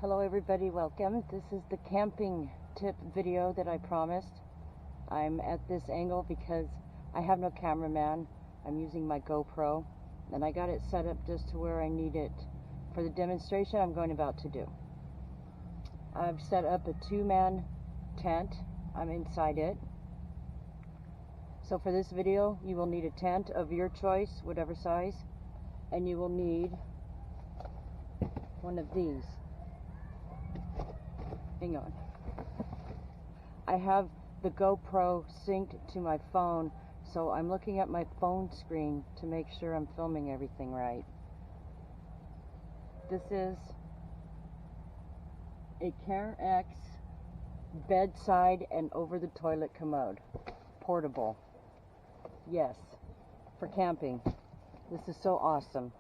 Hello everybody, welcome. This is the camping tip video that I promised. I'm at this angle because I have no cameraman. I'm using my GoPro and I got it set up just to where I need it for the demonstration I'm going about to do. I've set up a 2-man tent. I'm inside it. So for this video you will need a tent of your choice, whatever size, and you will need one of these. Hang on. I have the GoPro synced to my phone, so I'm looking at my phone screen to make sure I'm filming everything right. This is a CareX bedside and over the toilet commode. Portable. Yes, for camping. This is so awesome.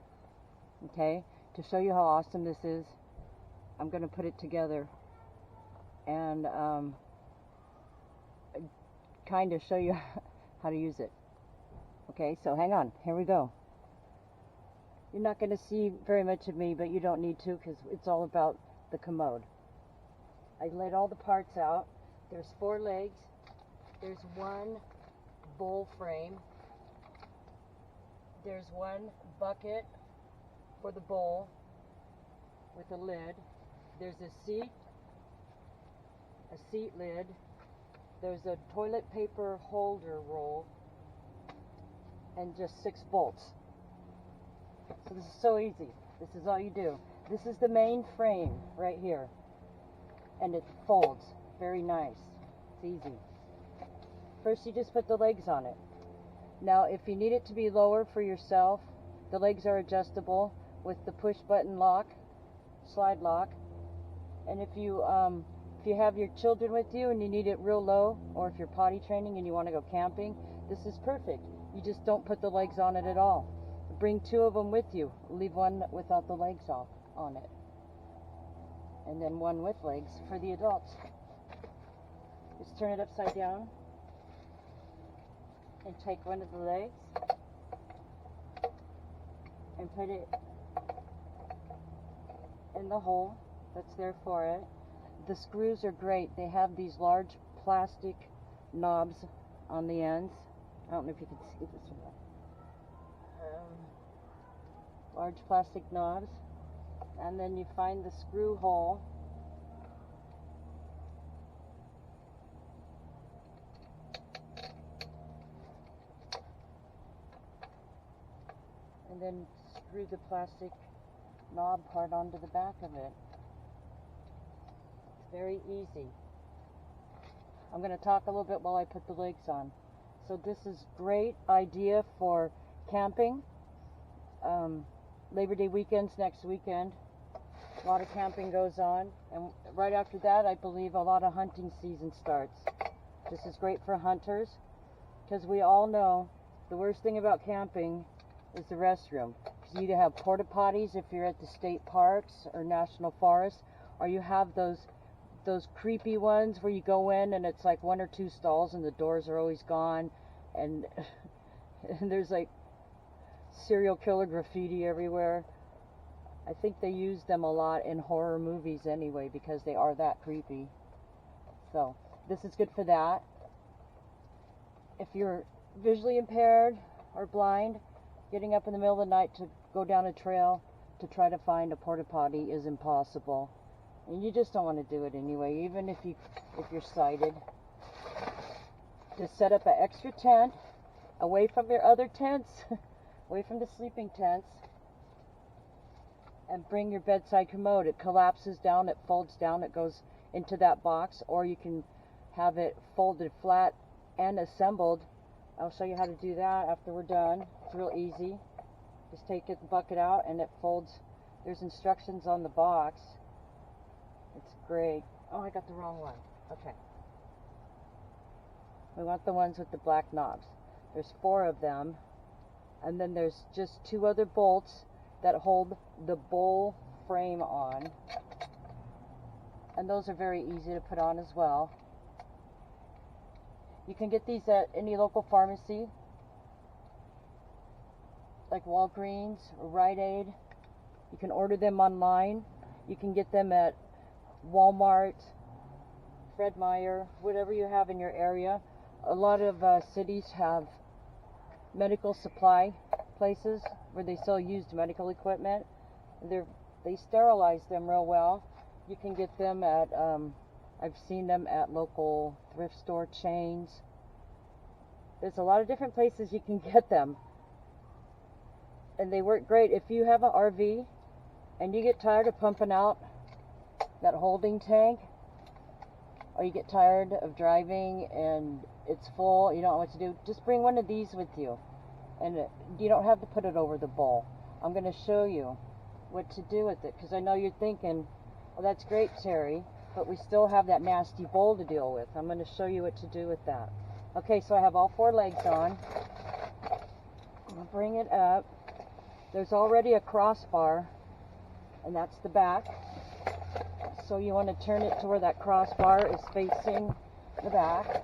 Okay, to show you how awesome this is, I'm going to put it together and kind of show you how to use it. Okay, so hang on, here we go. You're not going to see very much of me, but you don't need to because it's all about the commode. I laid all the parts out. There's 4 legs. There's one bowl frame. There's one bucket for the bowl with a lid. There's a seat lid. There's a toilet paper holder roll and just 6 bolts. So this is so easy. This is all you do. This is the main frame right here, and it folds very nice. It's easy. First you just put the legs on it. Now if you need it to be lower for yourself, the legs are adjustable with the push button lock, slide lock. And if you have your children with you and you need it real low, or if you're potty training and you want to go camping, this is perfect. You just don't put the legs on it at all. Bring 2 of them with you. Leave one without the legs off on it, and then one with legs for the adults. Just turn it upside down and take one of the legs and put it in the hole that's there for it. The screws are great. They have these large plastic knobs on the ends. I don't know if you can see this one. Large plastic knobs. And then you find the screw hole. And then screw the plastic knob part onto the back of it. Very easy. I'm going to talk a little bit while I put the legs on. So this is great idea for camping. Labor Day weekend's next weekend. A lot of camping goes on, and right after that I believe a lot of hunting season starts. This is great for hunters because we all know the worst thing about camping is the restroom. Because you either have porta potties if you're at the state parks or national forests, or you have those creepy ones where you go in and it's like 1 or 2 stalls and the doors are always gone, and there's like serial killer graffiti everywhere. I think they use them a lot in horror movies anyway because they are that creepy. So this is good for that. If you're visually impaired or blind, getting up in the middle of the night to go down a trail to try to find a porta potty is impossible. And you just don't want to do it anyway, even if you're sighted. Just set up an extra tent away from your other tents, away from the sleeping tents, and bring your bedside commode. It collapses down, it folds down, it goes into that box, or you can have it folded flat and assembled. I'll show you how to do that after we're done. It's real easy. Just take the bucket out and it folds. There's instructions on the box. It's great. Oh, I got the wrong one. Okay. We want the ones with the black knobs. There's 4 of them. And then there's just 2 other bolts that hold the bowl frame on. And those are very easy to put on as well. You can get these at any local pharmacy, like Walgreens or Rite Aid. You can order them online. You can get them at Walmart, Fred Meyer, whatever you have in your area. A lot of cities have medical supply places where they sell used medical equipment. They sterilize them real well. You can get them at, I've seen them at local thrift store chains. There's a lot of different places you can get them. And they work great. If you have an RV and you get tired of pumping out that holding tank, or you get tired of driving and it's full, you don't know what to do, just bring one of these with you. And you don't have to put it over the bowl. I'm going to show you what to do with it, because I know you're thinking, well, that's great, Terry, but we still have that nasty bowl to deal with. I'm going to show you what to do with that. Okay, so I have all 4 legs on. I'm going to bring it up. There's already a crossbar, and that's the back. So you want to turn it to where that crossbar is facing the back.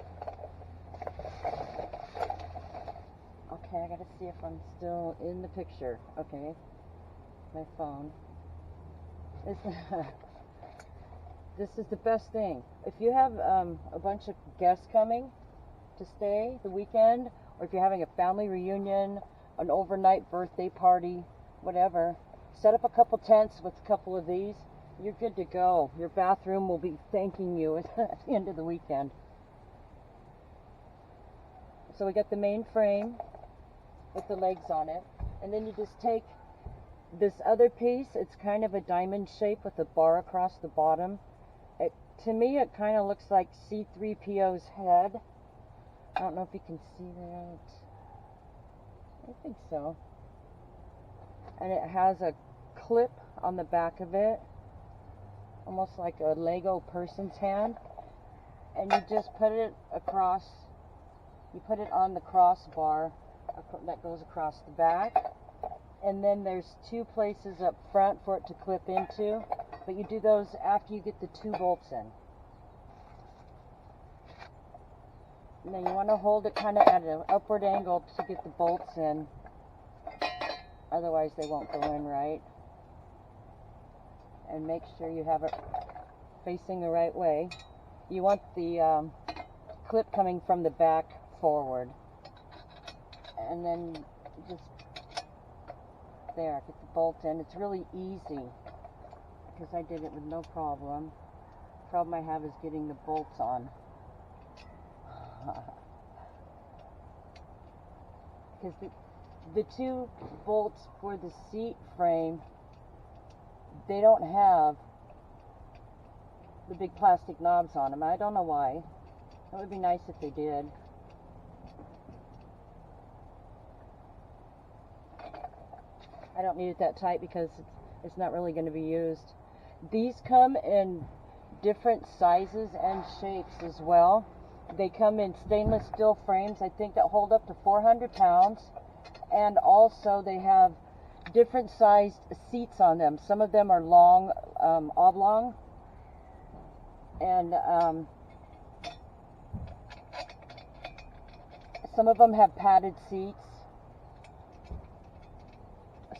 Okay, I gotta see if I'm still in the picture. Okay, my phone. This is the best thing. If you have a bunch of guests coming to stay the weekend, or if you're having a family reunion, an overnight birthday party, whatever, set up a couple tents with a couple of these. You're good to go. Your bathroom will be thanking you at the end of the weekend. So we got the main frame with the legs on it, and then you just take this other piece. It's kind of a diamond shape with a bar across the bottom. To me, it kind of looks like C-3PO's head. I don't know if you can see that. I think so. And it has a clip on the back of it, almost like a Lego person's hand. And you just put it across, you put it on the crossbar that goes across the back. And then there's 2 places up front for it to clip into, but you do those after you get the 2 bolts in. And then you want to hold it kind of at an upward angle to get the bolts in, otherwise they won't go in right. And make sure you have it facing the right way. You want the clip coming from the back forward. And then just there, get the bolt in. It's really easy because I did it with no problem. The problem I have is getting the bolts on. Because the 2 bolts for the seat frame, they don't have the big plastic knobs on them. I don't know why. It would be nice if they did. I don't need it that tight because it's not really going to be used. These come in different sizes and shapes as well. They come in stainless steel frames, I think, that hold up to 400 pounds. And also they have different sized seats on them. Some of them are long, oblong. And some of them have padded seats.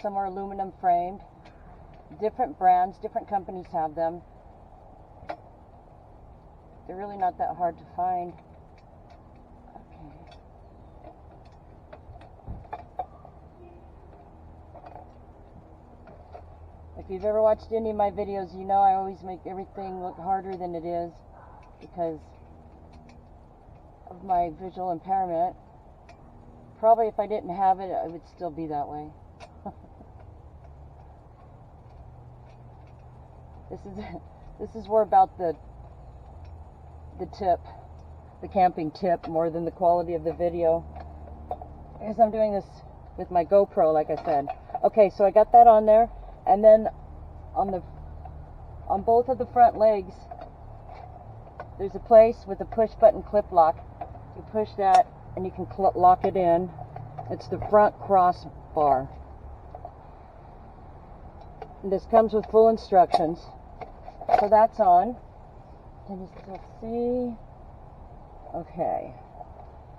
Some are aluminum framed. Different brands, different companies have them. They're really not that hard to find. Okay. If you've ever watched any of my videos, you know I always make everything look harder than it is because of my visual impairment. Probably if I didn't have it, it would still be that way. This is more about the tip, the camping tip, more than the quality of the video. Because I'm doing this with my GoPro, like I said. Okay, so I got that on there, and then on both of the front legs, there's a place with a push button clip lock. You push that, and you can lock it in. It's the front crossbar. And this comes with full instructions. So that's on. Can you still see? Okay.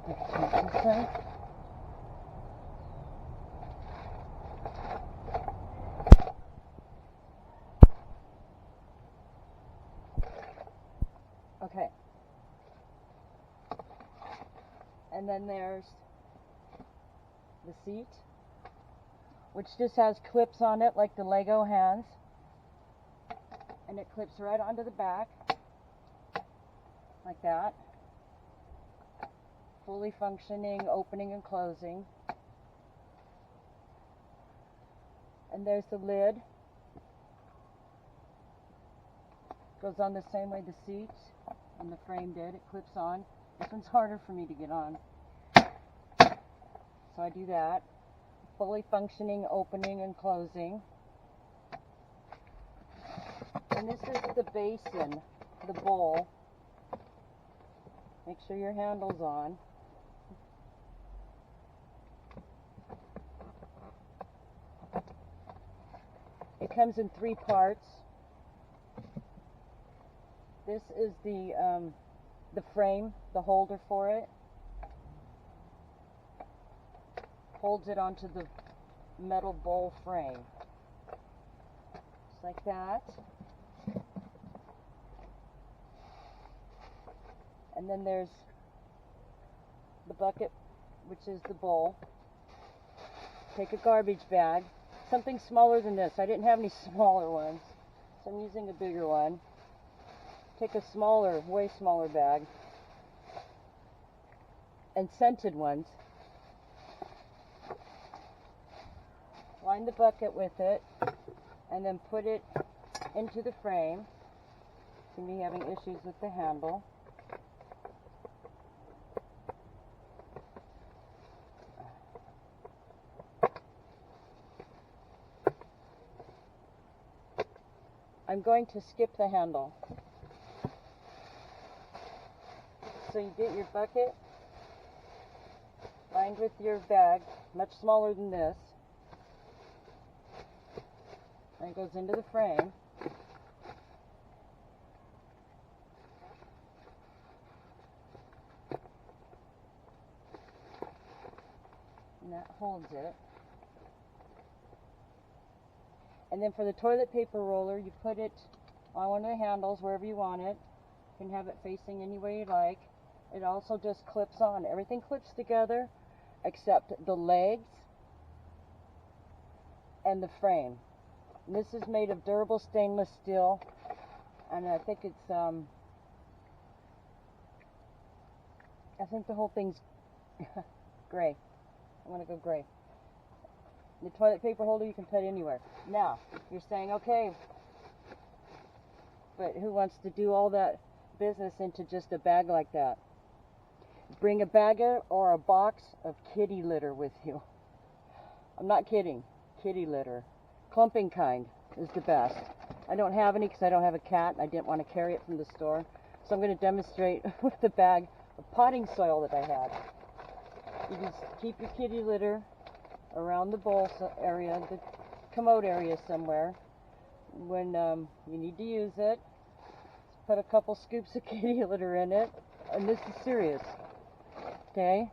Let's check this out. Okay. And then there's the seat, which just has clips on it like the Lego hands. And it clips right onto the back, like that. Fully functioning, opening and closing. And there's the lid. Goes on the same way the seat and the frame did. It clips on. This one's harder for me to get on. So I do that. Fully functioning, opening and closing. And this is the basin, the bowl. Make sure your handle's on. It comes in 3 parts. This is the frame, the holder for it. Holds it onto the metal bowl frame. Just like that. And then there's the bucket, which is the bowl. Take a garbage bag, something smaller than this. I didn't have any smaller ones, so I'm using a bigger one. Take a smaller, way smaller bag, and scented ones. Line the bucket with it, and then put it into the frame. Seem to be having issues with the handle. I'm going to skip the handle. So you get your bucket lined with your bag, much smaller than this. And it goes into the frame. And that holds it. And then for the toilet paper roller, you put it on one of the handles wherever you want it. You can have it facing any way you like. It also just clips on. Everything clips together except the legs and the frame. And this is made of durable stainless steel, and I think it's I think the whole thing's gray. I want to go gray. The toilet paper holder you can put anywhere. Now, you're saying, okay, but who wants to do all that business into just a bag like that? Bring a bag or a box of kitty litter with you. I'm not kidding. Kitty litter. Clumping kind is the best. I don't have any because I don't have a cat and I didn't want to carry it from the store. So I'm going to demonstrate with the bag of potting soil that I had. You just keep your kitty litter around the bowl area, the commode area somewhere. When you need to use it, put a couple scoops of kitty litter in it. And this is serious. Okay?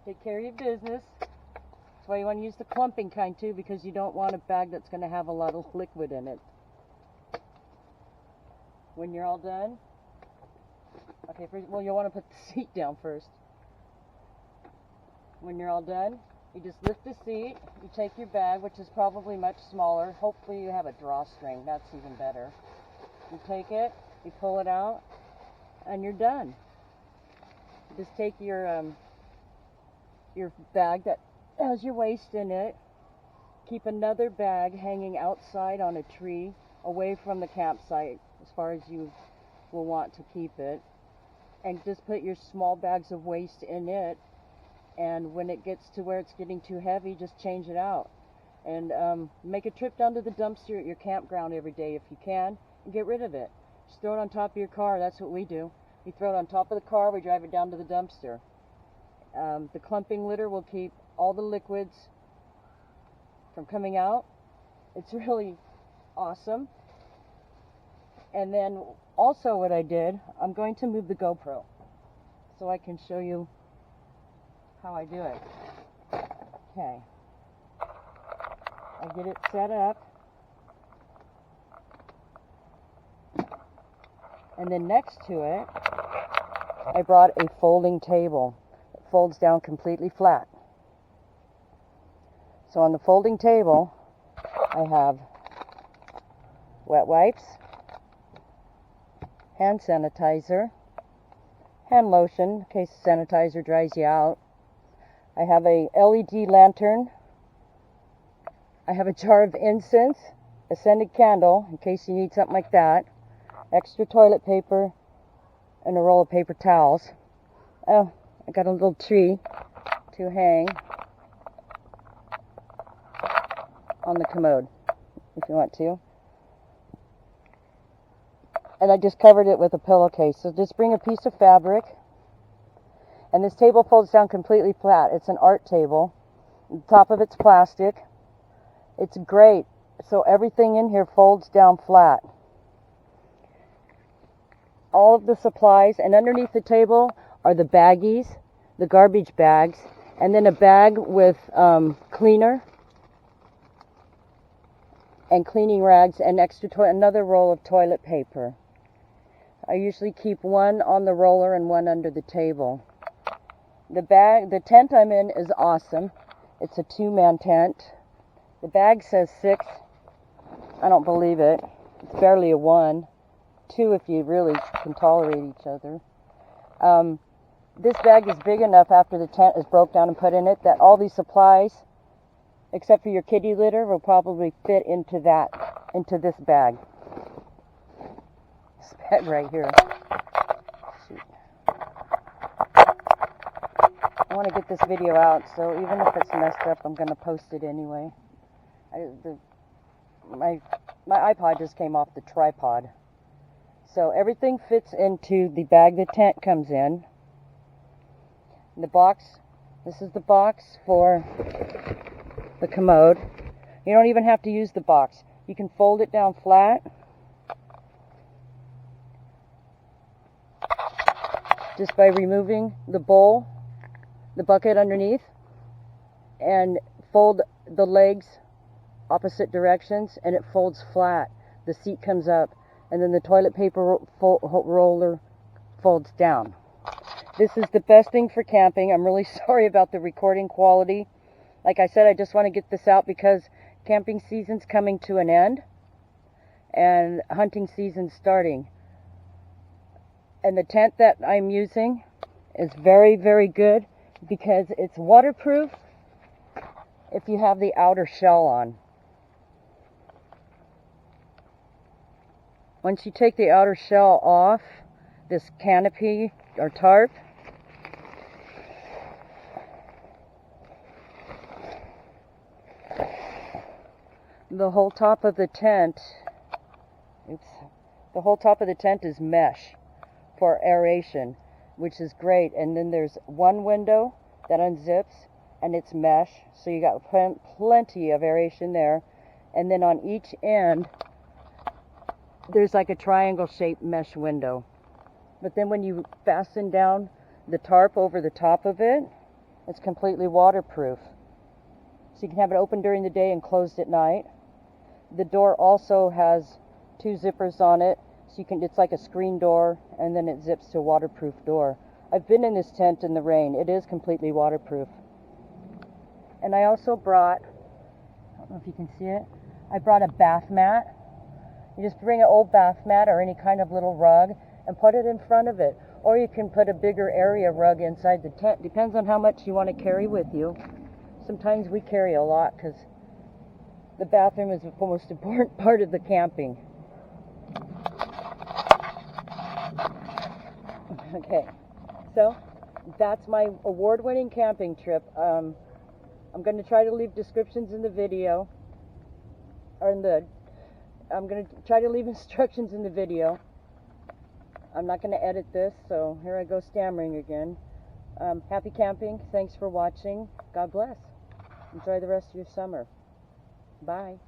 Take care of your business. That's why you want to use the clumping kind too, because you don't want a bag that's going to have a lot of liquid in it. When you're all done, okay, well, you'll want to put the seat down first. When you're all done, you just lift the seat, you take your bag, which is probably much smaller. Hopefully you have a drawstring, that's even better. You take it, you pull it out, and you're done. You just take your bag that has your waste in it, keep another bag hanging outside on a tree, away from the campsite, as far as you will want to keep it, and just put your small bags of waste in it. And when it gets to where it's getting too heavy, just change it out. And make a trip down to the dumpster at your campground every day if you can, and get rid of it. Just throw it on top of your car. That's what we do. We throw it on top of the car, we drive it down to the dumpster. The clumping litter will keep all the liquids from coming out. It's really awesome. And then also what I did, I'm going to move the GoPro so I can show you how I do it. Okay. I get it set up. And then next to it, I brought a folding table. It folds down completely flat. So on the folding table, I have wet wipes, hand sanitizer, hand lotion in case sanitizer dries you out. I have a LED lantern. I have a jar of incense, a scented candle in case you need something like that, extra toilet paper, and a roll of paper towels. Oh, I got a little tree to hang on the commode if you want to. And I just covered it with a pillowcase. So just bring a piece of fabric. And this table folds down completely flat. It's an art table. The top of it's plastic. It's great. So everything in here folds down flat. All of the supplies, and underneath the table are the baggies, the garbage bags, and then a bag with cleaner and cleaning rags and another roll of toilet paper. I usually keep one on the roller and one under the table. The tent I'm in is awesome. It's a 2-man tent. The bag says 6. I don't believe it. It's barely a 1. 2 if you really can tolerate each other. This bag is big enough after the tent is broke down and put in it that all these supplies, except for your kitty litter, will probably fit into this bag. This bag right here. Shoot. I want to get this video out, so even if it's messed up, I'm going to post it anyway. My iPod just came off the tripod. So everything fits into the bag the tent comes in. The box, this is the box for the commode. You don't even have to use the box. You can fold it down flat. Just by removing the bowl, the bucket underneath, and fold the legs opposite directions, and it folds flat. The seat comes up, and then the toilet paper roller folds down. This is the best thing for camping. I'm really sorry about the recording quality. Like I said, I just want to get this out because camping season's coming to an end and hunting season's starting. And the tent that I'm using is very, very good because it's waterproof if you have the outer shell on. Once you take the outer shell off, this canopy or tarp, the whole top of the tent, the whole top of the tent is mesh for aeration, which is great. And then there's one window that unzips and it's mesh, so you got plenty of aeration there. And then on each end there's like a triangle shaped mesh window. But then when you fasten down the tarp over the top of it, it's completely waterproof. So you can have it open during the day and closed at night. The door also has 2 zippers on it, so it's like a screen door, and then it zips to a waterproof door. I've been in this tent in the rain. It is completely waterproof. And I also brought, I don't know if you can see it, I brought a bath mat. You just bring an old bath mat or any kind of little rug and put it in front of it. Or you can put a bigger area rug inside the tent. Depends on how much you want to carry with you. Sometimes we carry a lot because the bathroom is the most important part of the camping. Okay, so that's my award-winning camping trip. I'm going to try to leave descriptions in the video, I'm going to try to leave instructions in the video. I'm not going to edit this, so here I go stammering again. Happy camping. Thanks for watching. God bless. Enjoy the rest of your summer. Bye.